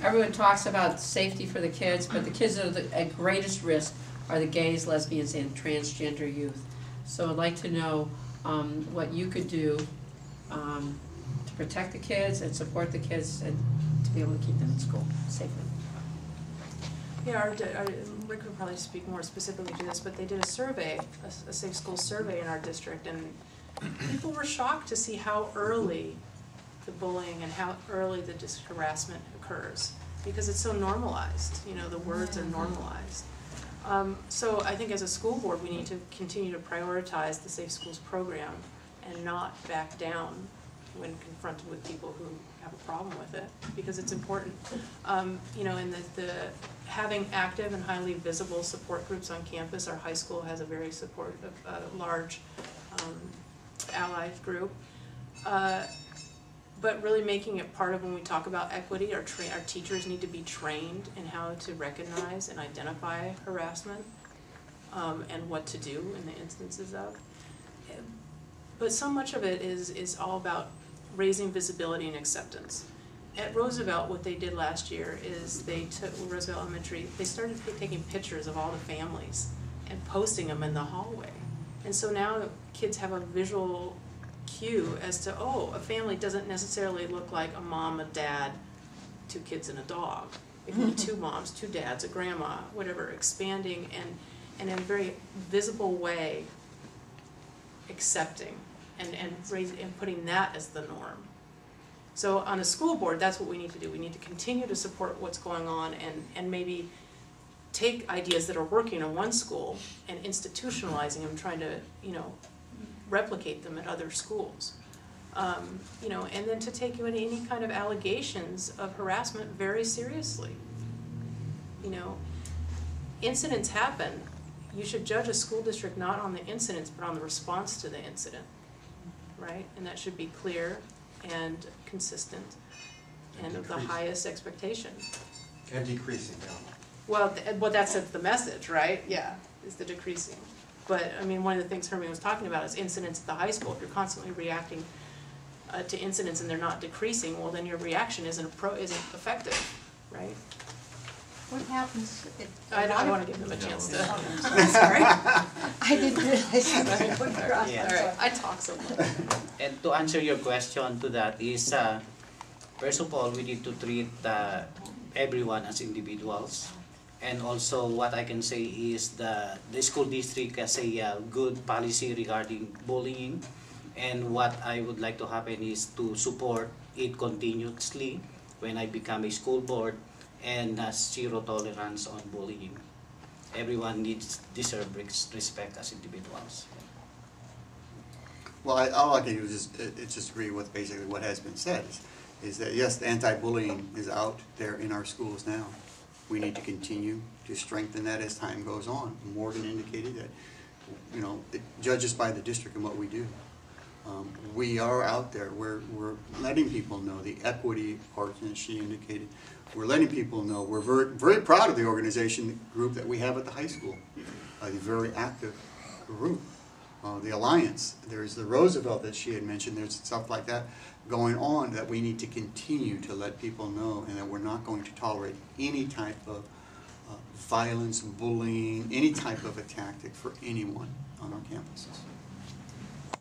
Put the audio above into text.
everyone talks about safety for the kids, but the kids that are at greatest risk are the gays, lesbians, and transgender youth. So I'd like to know what you could do to protect the kids and support the kids and to be able to keep them in school safely. Yeah, Rick would probably speak more specifically to this, but they did a survey, a safe school survey in our district, and people were shocked to see how early the bullying and how early the harassment occurs, because it's so normalized. You know, the words are normalized. So I think as a school board, we need to continue to prioritize the Safe Schools program and not back down when confronted with people who have a problem with it, because it's important. You know, and the having active and highly visible support groups on campus. Our high school has a very supportive, large allied group. But really making it part of when we talk about equity, our teachers need to be trained in how to recognize and identify harassment and what to do in the instances of. But so much of it is all about raising visibility and acceptance. At Roosevelt, what they did last year is they took Roosevelt Elementary, they started taking pictures of all the families and posting them in the hallway. And so now kids have a visual cue as to, oh, a family doesn't necessarily look like a mom, a dad, 2 kids and a dog. It can be 2 moms, 2 dads, a grandma, whatever, expanding and in a very visible way accepting and putting that as the norm. So on a school board, that's what we need to do. We need to continue to support what's going on and maybe take ideas that are working in one school and institutionalizing them, trying to, you know, replicate them at other schools. You know, and then to take any kind of allegations of harassment very seriously. You know, incidents happen. You should judge a school district not on the incidents, but on the response to the incident, right? And that should be clear and consistent and of the highest expectation. And decreasing now. Well, that's the message, right? Yeah, is the decreasing. But I mean, one of the things Hermy was talking about is incidents at the high school. If you're constantly reacting to incidents and they're not decreasing, well, then your reaction isn't effective, right? What happens? I want to give them a chance to. I'm sorry. I didn't realize you were going across. All right, I talk so much. And to answer your question to that is, first of all, we need to treat everyone as individuals. And also what I can say is the school district has a good policy regarding bullying. And what I would like to happen is to support it continuously when I become a school board, and zero tolerance on bullying. Everyone deserves respect as individuals. Well, all I can do is just agree with basically what has been said, is that yes, the anti-bullying is out there in our schools now. We need to continue to strengthen that as time goes on. Morgan indicated that, you know, it judges by the district and what we do. We are out there. We're letting people know the equity part, as she indicated. We're letting people know. We're very proud of the organization group that we have at the high school. A very active group. The Alliance. There's the Roosevelt that she had mentioned. There's stuff like that going on that we need to continue to let people know, and that we're not going to tolerate any type of violence, bullying, any type of a tactic for anyone on our campuses.